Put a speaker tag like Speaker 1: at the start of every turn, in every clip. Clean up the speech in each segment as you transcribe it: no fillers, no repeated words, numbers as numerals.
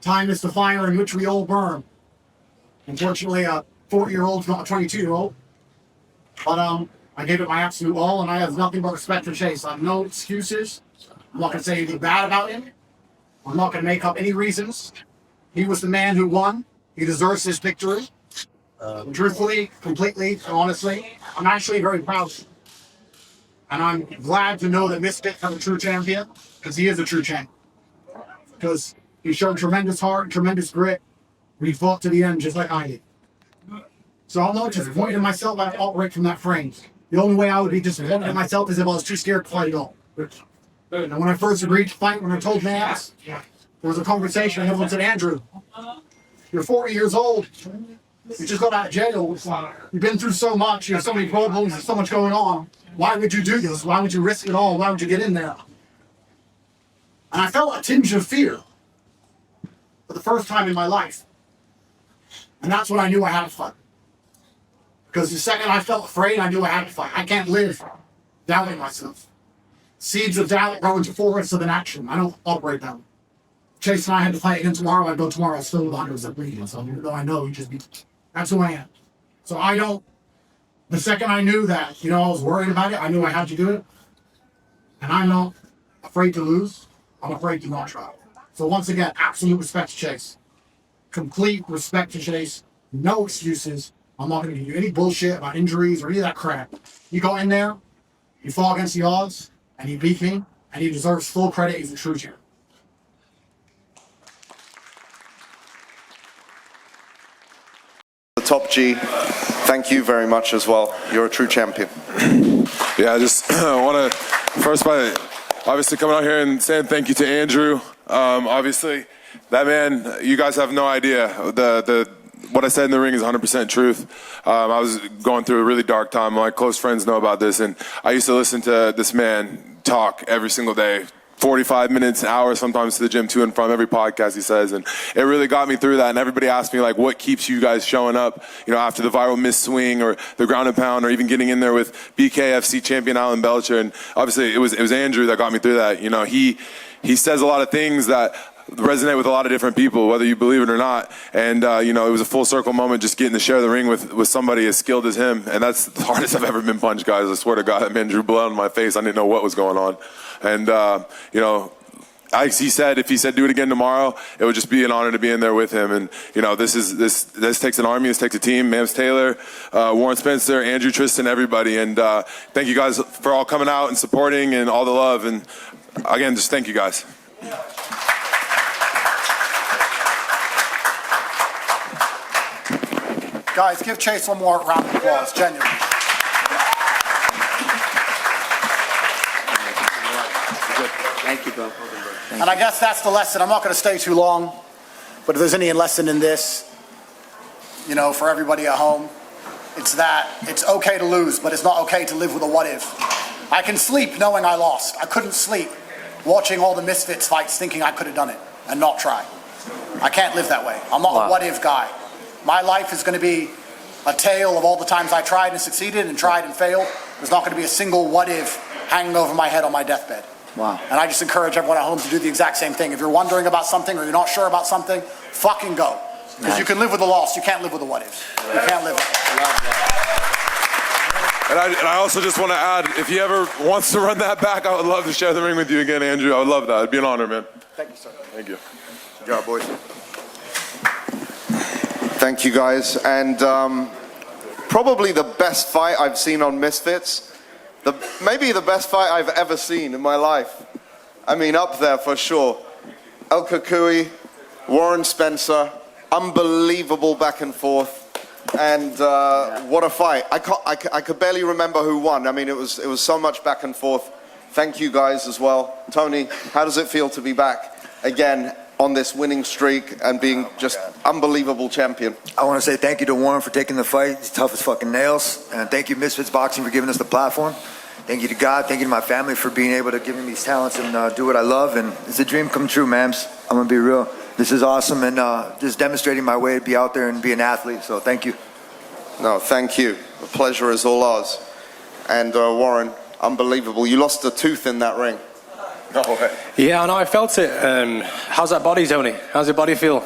Speaker 1: Time is the fire in which we all burn. Unfortunately, a 40-year-old's not a 22-year-old. But I gave it my absolute all, and I have nothing but respect for Chase. I have no excuses. I'm not going to say anything bad about him. I'm not going to make up any reasons. He was the man who won. He deserves his victory. Truthfully, completely, honestly, I'm actually very proud of him. And I'm glad to know that Misfits has a true champion, because he is a true champion. Because he showed tremendous heart, tremendous grit. He fought to the end just like I did. So I'm not disappointed in myself. I operate from that frame. The only way I would be disappointed in myself is if I was too scared to fight at all. And when I first agreed to fight, when I told Max, there was a conversation, and everyone said, Andrew, you're 40 years old. You just got out of jail. You've been through so much. You have so many problems. There's so much going on. Why would you do this? Why would you risk it all? Why would you get in there? And I felt a tinge of fear for the first time in my life. And that's when I knew I had to fight. Because the second I felt afraid, I knew I had to fight. I can't live doubting myself. Seeds of doubt grow into forests of inaction. I don't operate that way. Chase and I had to fight again tomorrow. I'd go tomorrow still with 100% bleeding. So even though I know you just be, that's who I am. So I don't, the second I knew that, I was worried about it, I knew I had to do it. And I'm not afraid to lose. I'm afraid to not try. So once again, absolute respect to Chase. Complete respect to Chase. No excuses. I'm not going to give you any bullshit about injuries or any of that crap. You go in there, you fall against the odds, and you beat me, and he deserves full credit. He's a true champion.
Speaker 2: Top G, thank you very much as well. You're a true champion.
Speaker 3: Yeah, I just want to first by obviously coming out here and saying thank you to Andrew. Obviously, that man, you guys have no idea. What I said in the ring is 100% truth. I was going through a really dark time. My close friends know about this, and I used to listen to this man talk every single day. 45 minutes, an hour, sometimes to the gym, to and from every podcast he says. And it really got me through that. And everybody asked me, like, what keeps you guys showing up, after the viral miss swing or the ground and pound or even getting in there with BKFC champion Alan Belcher. And obviously it was Andrew that got me through that. He says a lot of things that resonate with a lot of different people, whether you believe it or not. And, it was a full circle moment just getting to share the ring with somebody as skilled as him. And that's the hardest I've ever been punched, guys. I swear to God, that man drew blood on my face. I didn't know what was going on. And, he said, if he said do it again tomorrow, it would just be an honor to be in there with him. And, this takes an army, this takes a team. Mams Taylor, Warren Spencer, Andrew Tristan, everybody. And thank you guys for all coming out and supporting and all the love. And again, just thank you guys.
Speaker 1: Guys, give Chase one more round of applause, genuinely.
Speaker 4: Thank you, bro.
Speaker 1: And I guess that's the lesson. I'm not going to stay too long, but if there's any lesson in this, for everybody at home, it's that it's okay to lose, but it's not okay to live with a what if. I can sleep knowing I lost. I couldn't sleep watching all the Misfits fights thinking I could have done it and not try. I can't live that way. I'm not a what if guy. My life is going to be a tale of all the times I tried and succeeded and tried and failed. There's not going to be a single what if hanging over my head on my deathbed.
Speaker 4: Wow.
Speaker 1: And I just encourage everyone at home to do the exact same thing. If you're wondering about something or you're not sure about something, fucking go. Because you can live with the loss. You can't live with the what ifs. You can't live with it.
Speaker 3: And I also just want to add, if he ever wants to run that back, I would love to share the ring with you again, Andrew. I would love that. It'd be an honor, man.
Speaker 1: Thank you, sir.
Speaker 3: Thank you.
Speaker 2: Good job, boys. Thank you, guys. And probably the best fight I've seen on Misfits. Maybe the best fight I've ever seen in my life. I mean, up there for sure. El Kukui, Warren Spencer, unbelievable back and forth. And what a fight. I could barely remember who won. I mean, it was so much back and forth. Thank you guys as well. Tony, how does it feel to be back again on this winning streak and being just unbelievable champion?
Speaker 5: I want to say thank you to Warren for taking the fight. He's tough as fucking nails. And thank you, Misfits Boxing, for giving us the platform. Thank you to God. Thank you to my family for being able to give me these talents and do what I love. And it's a dream come true, mams. I'm going to be real. This is awesome and just demonstrating my way to be out there and be an athlete. So thank you.
Speaker 2: No, thank you. The pleasure is all ours. And Warren, unbelievable. You lost a tooth in that ring. No way.
Speaker 6: Yeah, I know. I felt it. How's that body, Tony? How's your body feel?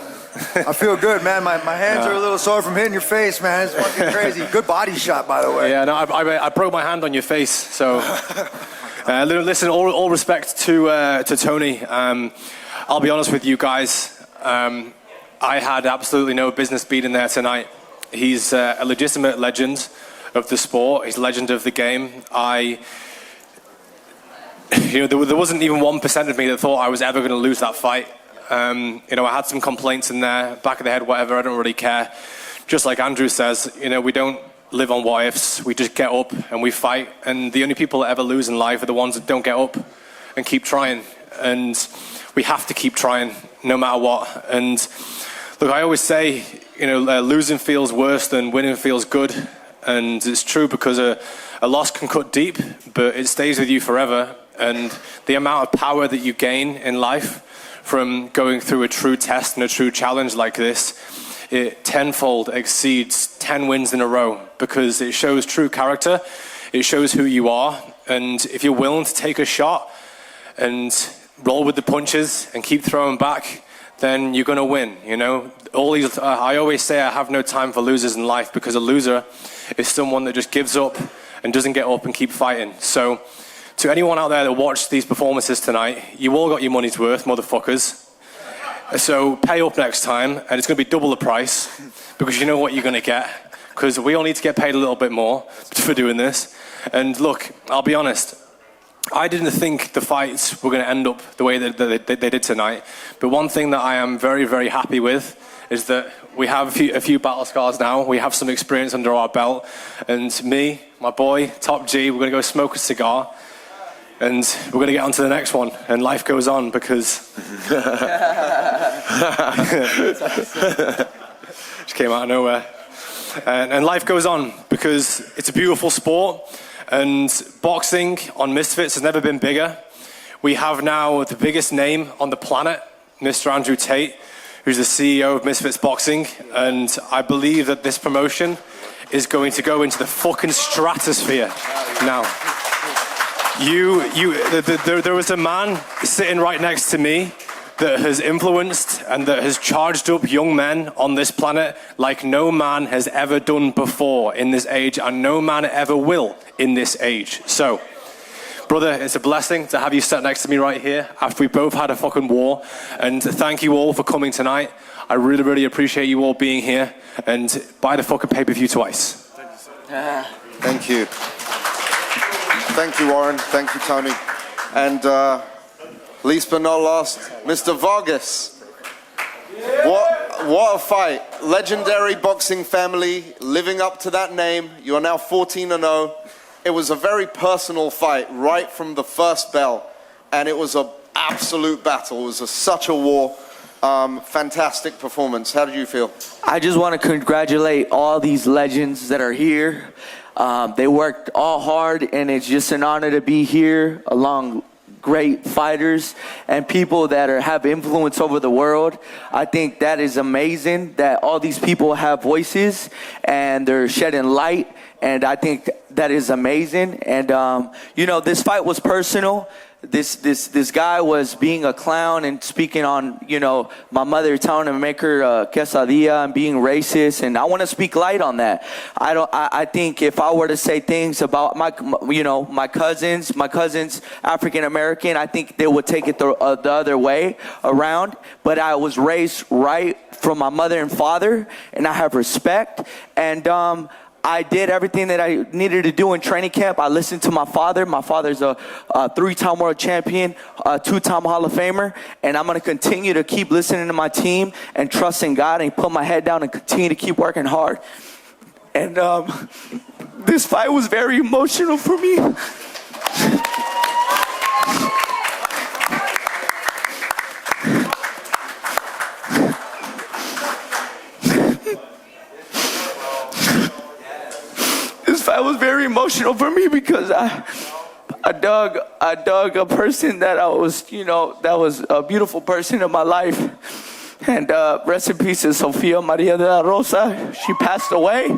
Speaker 5: I feel good, man. My hands are a little sore from hitting your face, man. It's fucking crazy. Good body shot, by the way.
Speaker 6: Yeah, no, I broke my hand on your face. So, listen, all respect to Tony. I'll be honest with you guys. I had absolutely no business being there tonight. He's a legitimate legend of the sport. He's a legend of the game. There wasn't even 1% of me that thought I was ever going to lose that fight. I had some complaints in there, back of the head, whatever. I don't really care. Just like Andrew says, we don't live on what ifs. We just get up and we fight. And the only people that ever lose in life are the ones that don't get up and keep trying. And we have to keep trying, no matter what. And look, I always say, losing feels worse than winning feels good. And it's true because a loss can cut deep, but it stays with you forever. And the amount of power that you gain in life from going through a true test and a true challenge like this, it tenfold exceeds 10 wins in a row because it shows true character, it shows who you are, and if you're willing to take a shot and roll with the punches and keep throwing back, then you're going to win. I always say I have no time for losers in life because a loser is someone that just gives up and doesn't get up and keep fighting. So to anyone out there that watched these performances tonight, you all got your money's worth, motherfuckers. So pay up next time, and it's going to be double the price because you know what you're going to get. Because we all need to get paid a little bit more for doing this. And look, I'll be honest, I didn't think the fights were going to end up the way that they did tonight. But one thing that I am very, very happy with is that we have a few battle scars now. We have some experience under our belt. And me, my boy, Top G, we're going to go smoke a cigar. And we're going to get on to the next one. And life goes on because... Just came out of nowhere. And life goes on because it's a beautiful sport. And boxing on Misfits has never been bigger. We have now the biggest name on the planet, Mr. Andrew Tate, who's the CEO of Misfits Boxing. And I believe that this promotion is going to go into the fucking stratosphere now. There was a man sitting right next to me that has influenced and that has charged up young men on this planet like no man has ever done before in this age, and no man ever will in this age. So, brother, it's a blessing to have you sat next to me right here after we both had a fucking war. And thank you all for coming tonight. I really, really appreciate you all being here. And buy the fucking pay-per-view twice.
Speaker 2: Thank you. Thank you, Warren. Thank you, Tony. And least but not last, Mr. Vargas. What a fight. Legendary boxing family, living up to that name. You are now 14-0. It was a very personal fight right from the first bell. And it was an absolute battle. It was such a war. Fantastic performance. How did you feel?
Speaker 4: I just want to congratulate all these legends that are here. They worked all hard, and it's just an honor to be here along great fighters and people that have influence over the world. I think that is amazing that all these people have voices and they're shedding light, and I think that is amazing. And this fight was personal. This guy was being a clown and speaking on, my mother telling him to make her quesadilla and being racist, and I want to speak light on that. I think if I were to say things about my cousins African American, I think they would take it the other way around. But I was raised right from my mother and father, and I have respect. And I did everything that I needed to do in training camp. I listened to my father. My father's a 3-time world champion, a 2-time Hall of Famer. And I'm going to continue to keep listening to my team and trust in God and put my head down and continue to keep working hard. And this fight was very emotional for me. This fight was very emotional for me because I dug a person that that was a beautiful person in my life. And rest in peace to Sofia Maria de la Rosa. She passed away.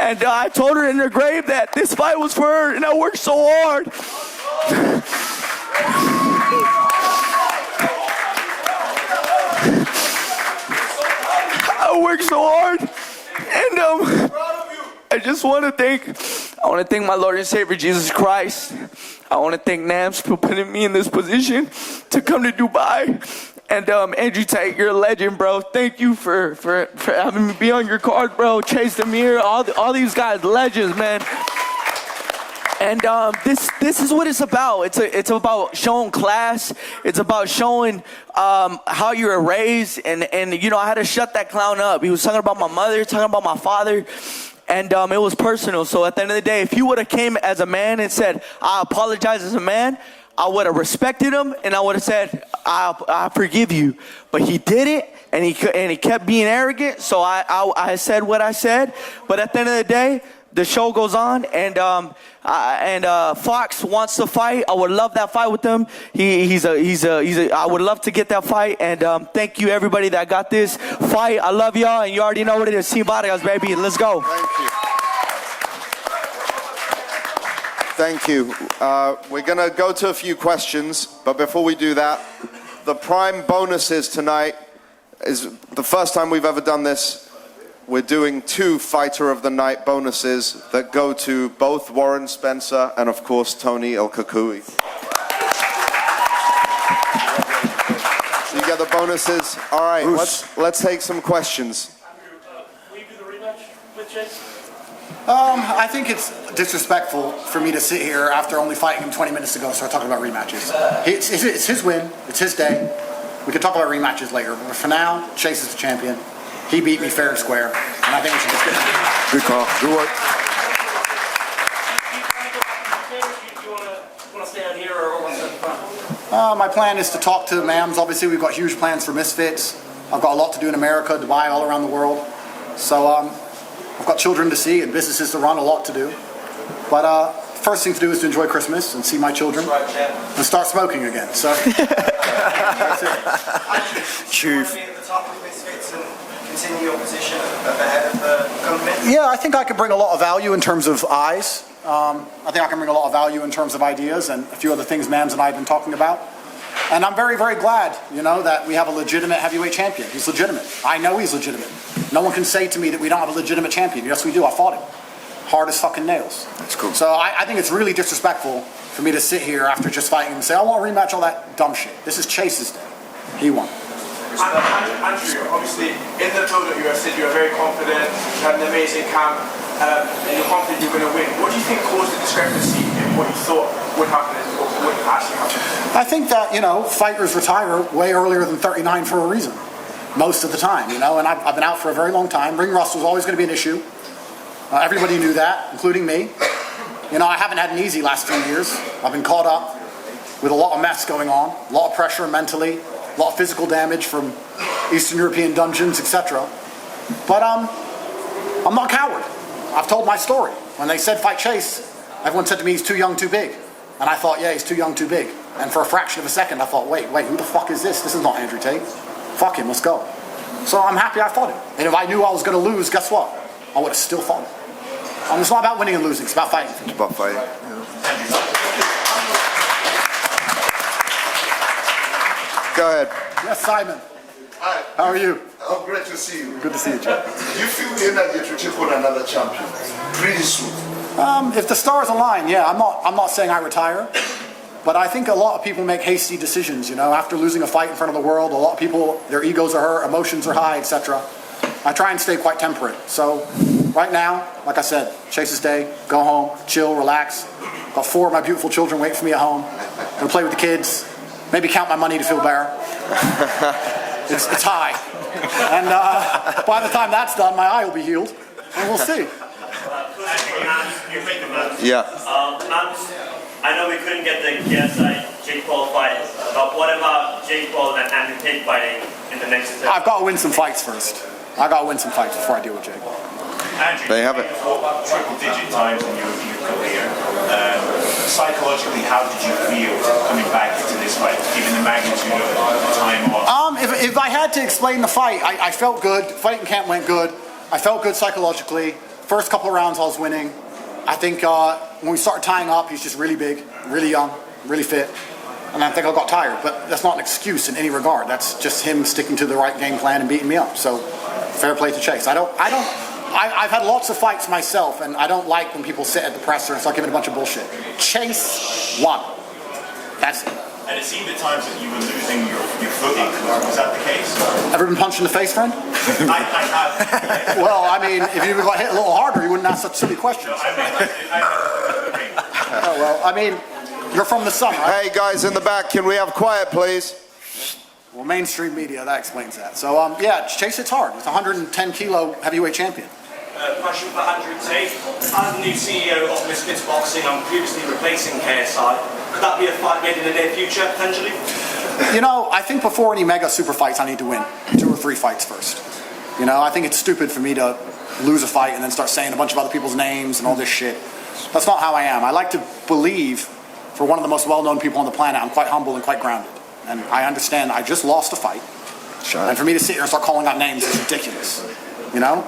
Speaker 4: And I told her in her grave that this fight was for her, and I worked so hard. I worked so hard, and I just want to thank my Lord and Savior Jesus Christ. I want to thank Nams for putting me in this position to come to Dubai. And Andrew Tate, you're a legend, bro. Thank you for having me be on your card, bro. Chase DeMoor, all these guys, legends, man. And this is what it's about. It's about showing class. It's about showing how you were raised. And you know, I had to shut that clown up. He was talking about my mother, talking about my father. And it was personal. So at the end of the day, if he would have came as a man and said, I apologize as a man, I would have respected him and I would have said, I forgive you. But he did it, and he kept being arrogant. So I said what I said. But at the end of the day, the show goes on, and Fox wants to fight. I would love that fight with him. I would love to get that fight. And thank you everybody that got this fight. I love y'all, and you already know what it is. Team Vargas, baby. Let's go.
Speaker 2: Thank you. We're going to go to a few questions, but before we do that, the prime bonuses tonight is the first time we've ever done this. We're doing 2 Fighter of the Night bonuses that go to both Warren Spencer and, of course, Tony El Kakui. So you get the bonuses. All right, let's take some questions.
Speaker 7: Will you do the rematch with Chase?
Speaker 1: I think it's disrespectful for me to sit here after only fighting him 20 minutes ago and start talking about rematches. It's his win. It's his day. We can talk about rematches later. But for now, Chase is the champion. He beat me fair and square, and I think we should just get it.
Speaker 5: Good call. Good work.
Speaker 7: Do you want to stay out here or want to stay in front?
Speaker 1: My plan is to talk to Mams. Obviously, we've got huge plans for Misfits. I've got a lot to do in America, Dubai, all around the world. So I've got children to see and businesses to run, a lot to do. But first thing to do is to enjoy Christmas and see my children and start smoking again. So that's it.
Speaker 5: Chief.
Speaker 8: Continue your position at the head of the company?
Speaker 1: Yeah, I think I could bring a lot of value in terms of eyes. I think I can bring a lot of value in terms of ideas and a few other things Mams and I have been talking about. And I'm very, very glad, you know, that we have a legitimate heavyweight champion. He's legitimate. I know he's legitimate. No one can say to me that we don't have a legitimate champion. Yes, we do. I fought him. Hard as fucking nails.
Speaker 5: That's cool.
Speaker 1: So I think it's really disrespectful for me to sit here after just fighting him and say, I want to rematch all that dumb shit. This is Chase's day. He won.
Speaker 8: Andrew, obviously, in the build-up you have said you were very confident, you had an amazing camp, and you're confident you're going to win. What do you think caused the discrepancy in what you thought would happen and what would actually happen?
Speaker 1: I think that, you know, fighters retire way earlier than 39 for a reason. Most of the time, you know, and I've been out for a very long time. Ring rust was always going to be an issue. Everybody knew that, including me. You know, I haven't had an easy last few years. I've been caught up with a lot of mess going on, a lot of pressure mentally, a lot of physical damage from Eastern European dungeons, etc. But I'm not a coward. I've told my story. When they said fight Chase, everyone said to me he's too young, too big. And I thought, yeah, he's too young, too big. And for a fraction of a second, I thought, wait, who the fuck is this? This is not Andrew Tate. Fuck him, let's go. So I'm happy I fought him. And if I knew I was going to lose, guess what? I would have still fought him. It's not about winning and losing, it's about fighting.
Speaker 5: It's about fighting.
Speaker 2: Go ahead.
Speaker 1: Yes, Simon.
Speaker 9: Hi.
Speaker 1: How are you?
Speaker 9: Oh, great to see you.
Speaker 1: Good to see you, Joe.
Speaker 9: Do you feel the energy to take on another champion pretty soon?
Speaker 1: If the stars align, yeah. I'm not saying I retire, but I think a lot of people make hasty decisions. You know, after losing a fight in front of the world, a lot of people, their egos are hurt, emotions are high, etc. I try and stay quite temperate. So right now, like I said, Chase's day, go home, chill, relax. Got 4 of my beautiful children waiting for me at home. Gonna play with the kids. Maybe count my money to feel better. It's high. And by the time that's done, my eye will be healed. And we'll see.
Speaker 2: Yeah.
Speaker 7: I know we couldn't get the KSI Jake Paul fight, but what about Jake Paul and Andrew Tate fighting in the next?
Speaker 1: I've got to win some fights first. I got to win some fights before I deal with Jake.
Speaker 10: Andrew,
Speaker 2: They have it.
Speaker 10: triple-digit times in your career. Psychologically, how did you feel coming back into this fight, given the magnitude of the time off?
Speaker 1: If I had to explain the fight, I felt good. Fighting camp went good. I felt good psychologically. first couple of rounds I was winning. I think when we started tying up, he's just really big, really young, really fit. And I think I got tired, but that's not an excuse in any regard. That's just him sticking to the right game plan and beating me up. So fair play to Chase. I've had lots of fights myself, and I don't like when people sit at the presser and start giving a bunch of bullshit. Chase won. That's it.
Speaker 10: And it seemed at times that you were losing your footing. Was that the case?
Speaker 1: Ever been punched in the face, friend?
Speaker 10: I have.
Speaker 1: Well, I mean, if you got hit a little harder, you wouldn't ask such silly questions.
Speaker 10: No,
Speaker 1: Oh, well, I mean, you're from the sun, right?
Speaker 2: Hey guys in the back, can we have quiet, please?
Speaker 1: Well, mainstream media, that explains that. So, yeah, Chase hits hard. It's a 110-kilo heavyweight champion.
Speaker 11: Question for Andrew Tate. I'm the new CEO of Misfits Boxing. I'm previously replacing KSI. Could that be a fight made in the near future, potentially?
Speaker 1: You know, I think before any mega super fights, I need to win 2 or 3 fights first. You know, I think it's stupid for me to lose a fight and then start saying a bunch of other people's names and all this shit. That's not how I am. I like to believe, for one of the most well-known people on the planet, I'm quite humble and quite grounded. And I understand I just lost a fight.
Speaker 2: Sure.
Speaker 1: And for me to sit here and start calling out names is ridiculous. You know?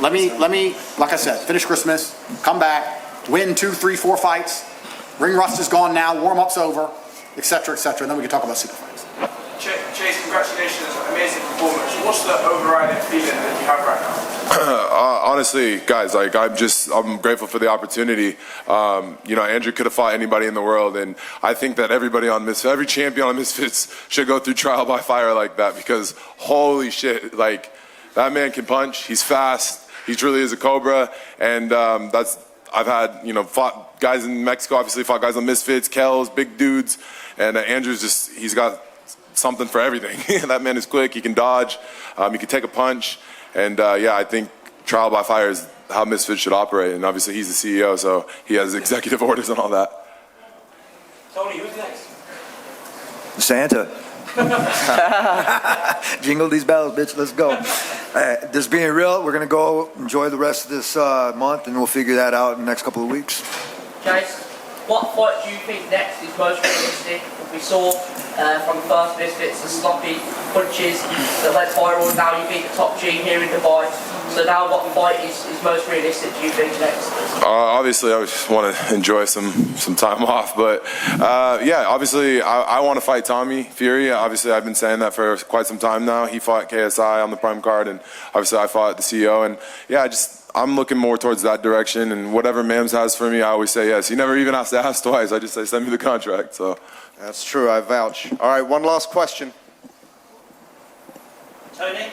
Speaker 1: Let me, like I said, finish Christmas, come back, win 2, 3, 4 fights. Ring rust is gone now, warm-up's over, etc., and then we can talk about super fights.
Speaker 8: Chase, congratulations, amazing performance. What's the overriding feeling that you have right now?
Speaker 3: Honestly, guys, like I'm grateful for the opportunity. You know, Andrew could have fought anybody in the world, and I think that every champion on Misfits should go through trial by fire like that, because holy shit, like that man can punch. He's fast. He truly is a cobra, and I've had, you know, fought guys in Mexico, obviously fought guys on Misfits, Kells, big dudes, and Andrew's he's got something for everything. That man is quick. He can dodge. He can take a punch. And yeah, I think trial by fire is how Misfits should operate. And obviously he's the CEO, so he has executive orders and all that.
Speaker 11: Tony, who's next?
Speaker 5: Santa. Jingle these bells, bitch. Let's go. This being real, we're going to go enjoy the rest of this month, and we'll figure that out in the next couple of weeks.
Speaker 12: Chase, what fight do you think next is most realistic? We saw from the first Misfits the sloppy punches that went viral. Now you beat the top G here in Dubai. So now what fight is most realistic, do you think, next?
Speaker 3: Obviously, I just want to enjoy some time off. But yeah, obviously, I want to fight Tommy Fury. Obviously, I've been saying that for quite some time now. He fought KSI on the Prime card, and obviously I fought the CEO. And yeah, I'm looking more towards that direction. And whatever Mams has for me, I always say yes. He never even has to ask twice. I just say, send me the contract. So
Speaker 2: that's true. I vouch. All right, one last question.
Speaker 11: Tony?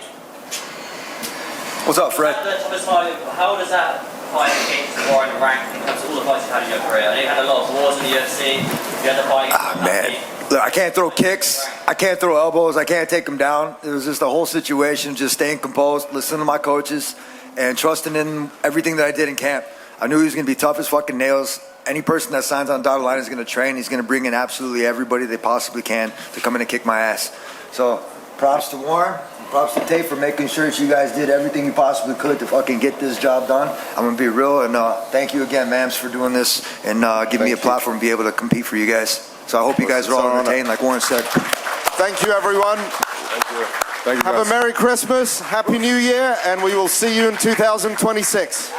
Speaker 5: What's up, Fred?
Speaker 11: How does that fight against DeMoor and rank in terms of all the fights you've had in your career? I know you had a lot of wars in the UFC. You had the fight.
Speaker 5: Man. Look, I can't throw kicks. I can't throw elbows. I can't take them down. It was just the whole situation, just staying composed, listening to my coaches, and trusting in everything that I did in camp. I knew he was going to be tough as fucking nails. Any person that signs on dotted line is going to train. He's going to bring in absolutely everybody they possibly can to come in and kick my ass. So props to Warren. Props to Tate for making sure that you guys did everything you possibly could to fucking get this job done. I'm going to be real, and thank you again, Mams, for doing this and giving me a platform to be able to compete for you guys. So I hope you guys are all entertained, like Warren said.
Speaker 2: Thank you, everyone.
Speaker 3: thank you. Thank you,
Speaker 2: Have
Speaker 3: guys.
Speaker 2: a Merry Christmas, Happy New Year, and we will see you in 2026.